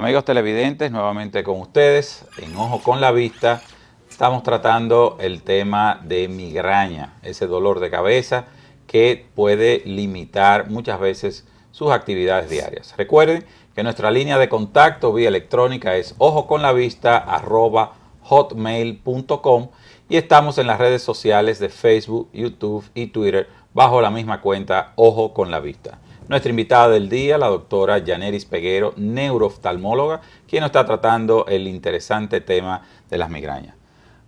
Amigos televidentes, nuevamente con ustedes, en Ojo con la Vista, estamos tratando el tema de migraña, ese dolor de cabeza que puede limitar muchas veces sus actividades diarias. Recuerden que nuestra línea de contacto vía electrónica es ojoconlavista@hotmail.com y estamos en las redes sociales de Facebook, YouTube y Twitter bajo la misma cuenta Ojo con la Vista. Nuestra invitada del día, la doctora Yaneris Peguero, neurooftalmóloga, quien nos está tratando el interesante tema de las migrañas.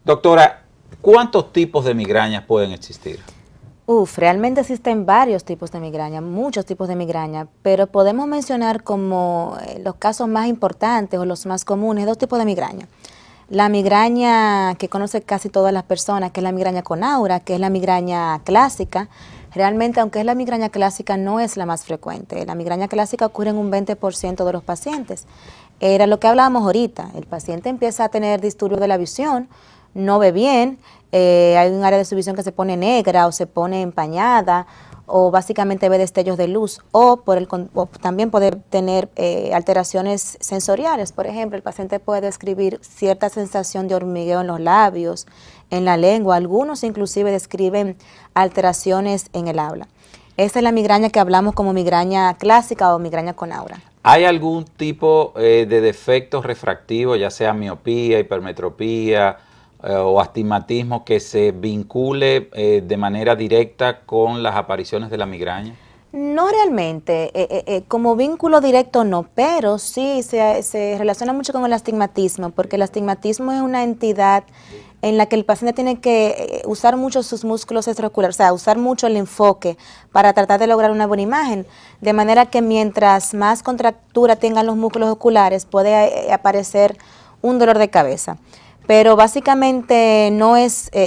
Doctora, ¿cuántos tipos de migrañas pueden existir? Realmente existen varios tipos de migraña, muchos tipos de migraña, pero podemos mencionar como los casos más importantes o los más comunes, dos tipos de migraña. La migraña que conoce casi todas las personas, que es la migraña con aura, que es la migraña clásica. Realmente, aunque es la migraña clásica, no es la más frecuente. La migraña clásica ocurre en un 20% de los pacientes. Era lo que hablábamos ahorita. El paciente empieza a tener disturbios de la visión, no ve bien, hay un área de su visión que se pone negra o se pone empañada, o básicamente ve destellos de luz, o también puede tener alteraciones sensoriales. Por ejemplo, el paciente puede describir cierta sensación de hormigueo en los labios, en la lengua. Algunos inclusive describen alteraciones en el habla. Esa es la migraña que hablamos como migraña clásica o migraña con aura. ¿Hay algún tipo de defecto refractivo, ya sea miopía, hipermetropía o astigmatismo, que se vincule de manera directa con las apariciones de la migraña? No realmente, como vínculo directo no, pero sí se relaciona mucho con el astigmatismo, porque el astigmatismo es una entidad en la que el paciente tiene que usar mucho sus músculos extraoculares, o sea, usar mucho el enfoque para tratar de lograr una buena imagen, de manera que mientras más contractura tengan los músculos oculares, puede aparecer un dolor de cabeza. Pero básicamente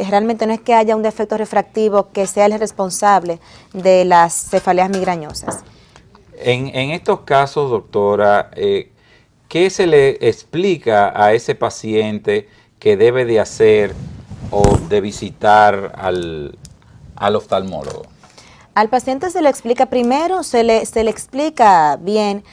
realmente no es que haya un defecto refractivo que sea el responsable de las cefaleas migrañosas. En estos casos, doctora, ¿qué se le explica a ese paciente que debe de hacer o de visitar al oftalmólogo? Al paciente se le explica primero, se le explica bien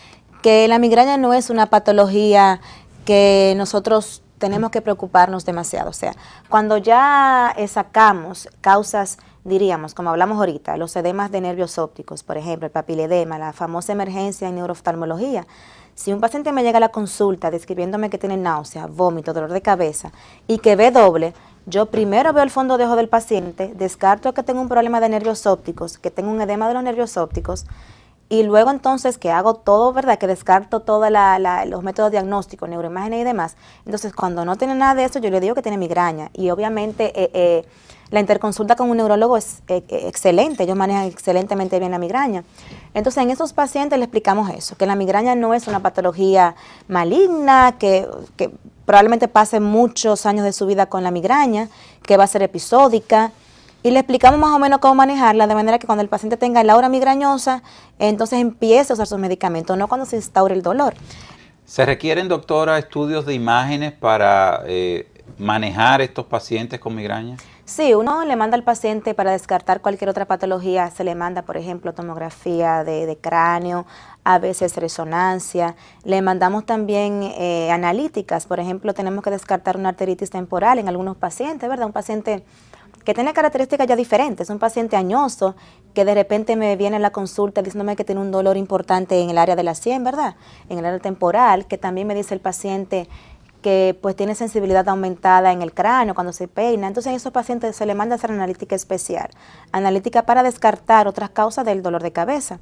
que la migraña no es una patología que nosotros tenemos que preocuparnos demasiado. O sea, cuando ya sacamos causas, diríamos, como hablamos ahorita, los edemas de nervios ópticos, por ejemplo, el papiledema, la famosa emergencia en neurooftalmología. Si un paciente me llega a la consulta describiéndome que tiene náusea, vómito, dolor de cabeza y que ve doble, yo primero veo el fondo de ojo del paciente, descarto que tenga un problema de nervios ópticos, que tenga un edema de los nervios ópticos, y luego entonces que hago todo, ¿verdad? Que descarto todos los métodos diagnósticos, neuroimágenes y demás. Entonces, cuando no tiene nada de eso, yo le digo que tiene migraña. Y obviamente la interconsulta con un neurólogo es excelente, ellos manejan excelentemente bien la migraña. Entonces, en esos pacientes le explicamos eso, que la migraña no es una patología maligna, que probablemente pase muchos años de su vida con la migraña, que va a ser episódica. Y le explicamos más o menos cómo manejarla, de manera que cuando el paciente tenga la aura migrañosa, entonces empiece a usar sus medicamentos, no cuando se instaure el dolor. ¿Se requieren, doctora, estudios de imágenes para manejar estos pacientes con migraña? Sí, uno le manda al paciente para descartar cualquier otra patología, se le manda, por ejemplo, tomografía de cráneo, a veces resonancia. Le mandamos también analíticas, por ejemplo, tenemos que descartar una arteritis temporal en algunos pacientes, ¿verdad? Un paciente que tiene características ya diferentes, un paciente añoso que de repente me viene a la consulta diciéndome que tiene un dolor importante en el área de la sien, ¿verdad? En el área temporal, que también me dice el paciente que pues tiene sensibilidad aumentada en el cráneo cuando se peina. Entonces a esos pacientes se le manda a hacer analítica especial, analítica para descartar otras causas del dolor de cabeza.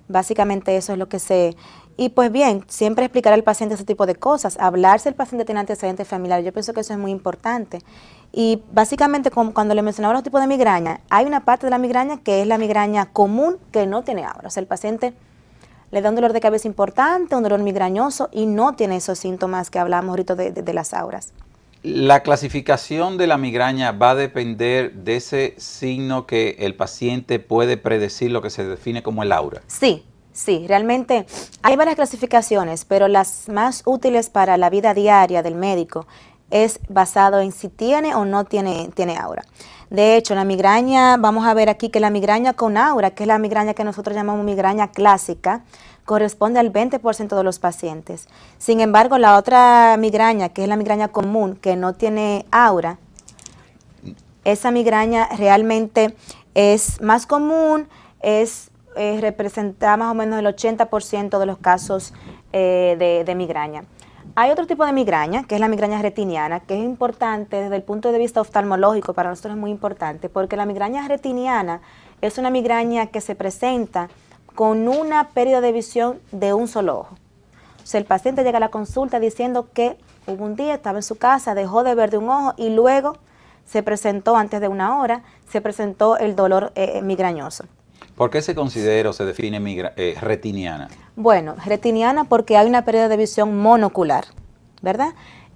Básicamente eso es lo que Y pues bien, siempre explicar al paciente ese tipo de cosas, hablar si el paciente tiene antecedentes familiares, yo pienso que eso es muy importante. Y básicamente cuando le mencionaba los tipos de migraña, hay una parte de la migraña que es la migraña común que no tiene aura. O sea, el paciente le da un dolor de cabeza importante, un dolor migrañoso y no tiene esos síntomas que hablamos ahorita de las auras. La clasificación de la migraña va a depender de ese signo que el paciente puede predecir, lo que se define como el aura. Sí, realmente hay varias clasificaciones, pero las más útiles para la vida diaria del médico es basado en si tiene o no tiene aura. De hecho, la migraña, vamos a ver aquí que la migraña con aura, que es la migraña que nosotros llamamos migraña clásica, corresponde al 20% de los pacientes. Sin embargo, la otra migraña, que es la migraña común, que no tiene aura, esa migraña realmente es más común, representa más o menos el 80% de los casos de migraña. Hay otro tipo de migraña, que es la migraña retiniana, que es importante desde el punto de vista oftalmológico, para nosotros es muy importante, porque la migraña retiniana es una migraña que se presenta con una pérdida de visión de un solo ojo. O sea, el paciente llega a la consulta diciendo que hubo un día, estaba en su casa, dejó de ver de un ojo y luego se presentó, antes de una hora, se presentó el dolor migrañoso. ¿Por qué se considera o se define retiniana? Bueno, retiniana porque hay una pérdida de visión monocular, ¿verdad?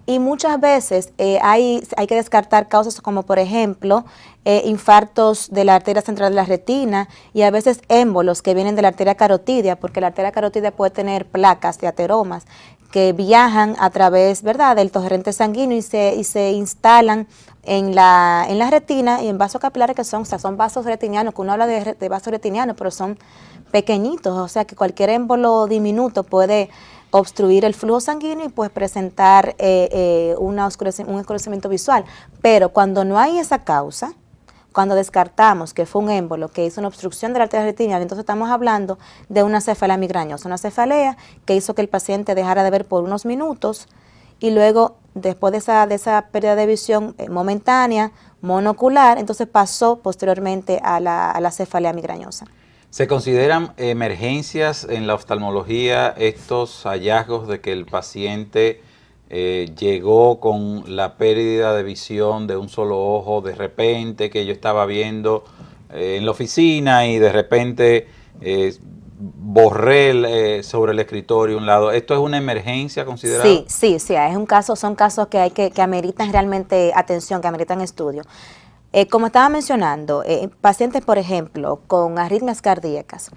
Y muchas veces hay que descartar causas como, por ejemplo, infartos de la arteria central de la retina y a veces émbolos que vienen de la arteria carotídea, porque la arteria carotídea puede tener placas de ateromas que viajan a través, ¿verdad?, del torrente sanguíneo y se instalan en la retina y en vasos capilares que son vasos retinianos, que uno habla de vasos retinianos, pero son pequeñitos, o sea que cualquier émbolo diminuto puede obstruir el flujo sanguíneo y pues presentar un oscurecimiento visual. Pero cuando no hay esa causa, cuando descartamos que fue un émbolo que hizo una obstrucción de la arteria retiniana, entonces estamos hablando de una cefalea migrañosa, una cefalea que hizo que el paciente dejara de ver por unos minutos y luego, después de esa pérdida de visión momentánea, monocular, entonces pasó posteriormente a la cefalea migrañosa. ¿Se consideran emergencias en la oftalmología estos hallazgos de que el paciente llegó con la pérdida de visión de un solo ojo de repente, que yo estaba viendo en la oficina y de repente borré sobre el escritorio un lado? ¿Esto es una emergencia considerada? Sí, son casos que ameritan realmente atención, que ameritan estudio. Como estaba mencionando, pacientes, por ejemplo, con arritmias cardíacas,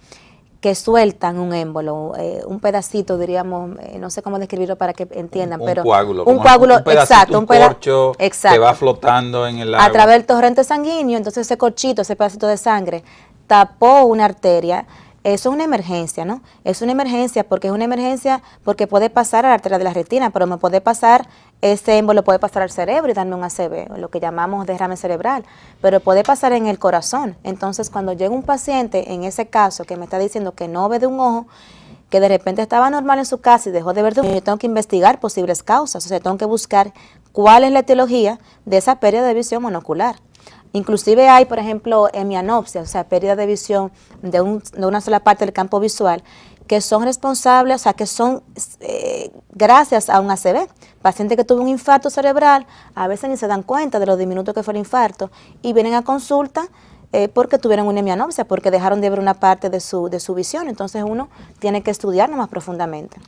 que sueltan un émbolo, un pedacito, diríamos, no sé cómo describirlo para que entiendan, pero coágulo, un coágulo, un pedacito, exacto, un corcho exacto, que va flotando en el agua. A través del torrente sanguíneo, entonces ese corchito, ese pedacito de sangre, tapó una arteria. Eso es una emergencia, ¿no? Es una emergencia porque puede pasar a la arteria de la retina, pero me puede pasar, ese émbolo puede pasar al cerebro y darme un ACV, lo que llamamos derrame cerebral, pero puede pasar en el corazón. Entonces, cuando llega un paciente, en ese caso, que me está diciendo que no ve de un ojo, que de repente estaba normal en su casa y dejó de ver de un ojo, yo tengo que investigar posibles causas, o sea, tengo que buscar cuál es la etiología de esa pérdida de visión monocular. Inclusive hay, por ejemplo, hemianopsia, o sea, pérdida de visión de una sola parte del campo visual, que son responsables, o sea, que son gracias a un ACV. Paciente que tuvo un infarto cerebral, a veces ni se dan cuenta de lo diminuto que fue el infarto y vienen a consulta porque tuvieron una hemianopsia, porque dejaron de ver una parte de su visión. Entonces uno tiene que estudiarlo más profundamente.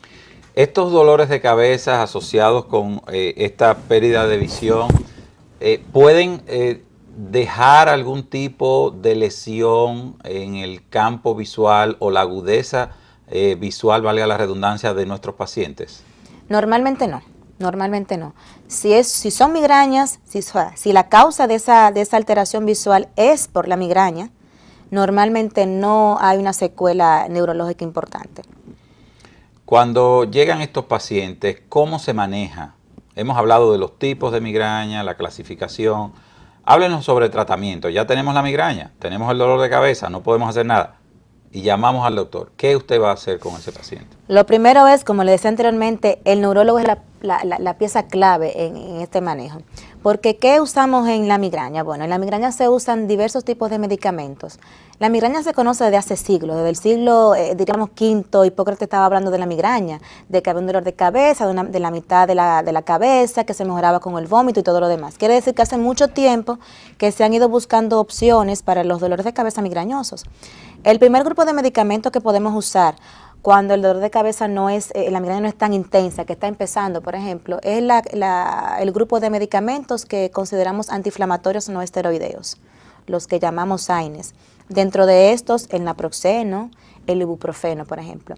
Estos dolores de cabeza asociados con esta pérdida de visión pueden dejar algún tipo de lesión en el campo visual o la agudeza visual, valga la redundancia, de nuestros pacientes. Normalmente no. Si son migrañas, si la causa de esa alteración visual es por la migraña, normalmente no hay una secuela neurológica importante. Cuando llegan estos pacientes, ¿cómo se maneja? Hemos hablado de los tipos de migraña, la clasificación. Háblenos sobre el tratamiento. Ya tenemos la migraña, tenemos el dolor de cabeza, no podemos hacer nada. Y llamamos al doctor. ¿Qué usted va a hacer con ese paciente? Lo primero es, como le decía anteriormente, el neurólogo es la pieza clave en este manejo. Porque, ¿qué usamos en la migraña? Bueno, en la migraña se usan diversos tipos de medicamentos. La migraña se conoce desde hace siglos, desde el siglo, diríamos, V, Hipócrates estaba hablando de la migraña, de que había un dolor de cabeza, de la mitad de la cabeza, que se mejoraba con el vómito y todo lo demás. Quiere decir que hace mucho tiempo que se han ido buscando opciones para los dolores de cabeza migrañosos. El primer grupo de medicamentos que podemos usar cuando el dolor de cabeza la migraña no es tan intensa, que está empezando, por ejemplo, es el grupo de medicamentos que consideramos antiinflamatorios no esteroideos, los que llamamos AINES. Dentro de estos, el naproxeno, el ibuprofeno, por ejemplo.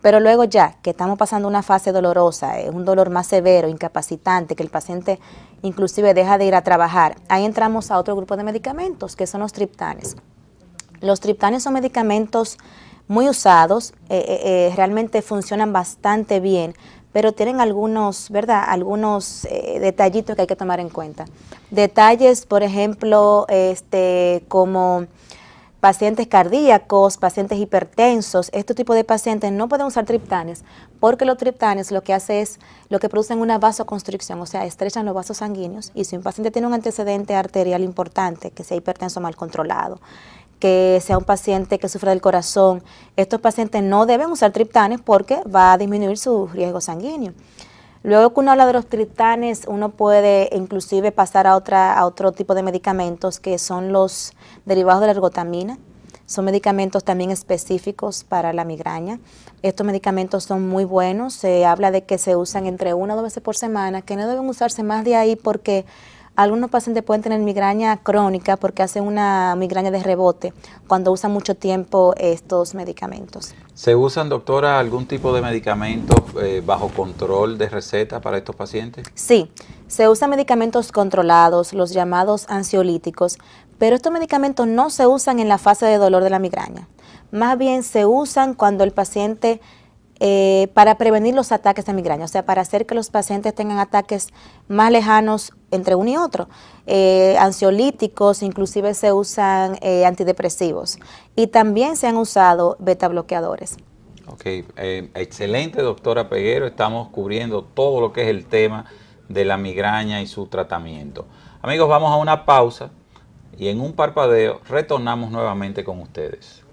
Pero luego ya que estamos pasando una fase dolorosa, un dolor más severo, incapacitante, que el paciente inclusive deja de ir a trabajar, ahí entramos a otro grupo de medicamentos, que son los triptanes. Los triptanes son medicamentos muy usados, realmente funcionan bastante bien, pero tienen algunos, ¿verdad? Algunos detallitos que hay que tomar en cuenta. Detalles, por ejemplo, como pacientes cardíacos, pacientes hipertensos, este tipo de pacientes no pueden usar triptanes porque los triptanes lo que hace es, lo que producen una vasoconstricción, o sea, estrechan los vasos sanguíneos, y si un paciente tiene un antecedente arterial importante, que sea hipertenso mal controlado, que sea un paciente que sufra del corazón, estos pacientes no deben usar triptanes porque va a disminuir su riesgo sanguíneo. Luego que uno habla de los triptanes, uno puede inclusive pasar a otro tipo de medicamentos que son los derivados de la ergotamina. Son medicamentos también específicos para la migraña. Estos medicamentos son muy buenos. Se habla de que se usan entre 1 o 2 veces por semana, que no deben usarse más de ahí porque algunos pacientes pueden tener migraña crónica porque hacen una migraña de rebote cuando usan mucho tiempo estos medicamentos. ¿Se usan, doctora, algún tipo de medicamentos bajo control de receta para estos pacientes? Sí, se usan medicamentos controlados, los llamados ansiolíticos, pero estos medicamentos no se usan en la fase de dolor de la migraña. Más bien se usan cuando el paciente, para prevenir los ataques de migraña, o sea, para hacer que los pacientes tengan ataques más lejanos entre uno y otro. Ansiolíticos, inclusive se usan antidepresivos, y también se han usado beta bloqueadores. Ok, excelente, doctora Peguero. Estamos cubriendo todo lo que es el tema de la migraña y su tratamiento. Amigos, vamos a una pausa y en un parpadeo retornamos nuevamente con ustedes.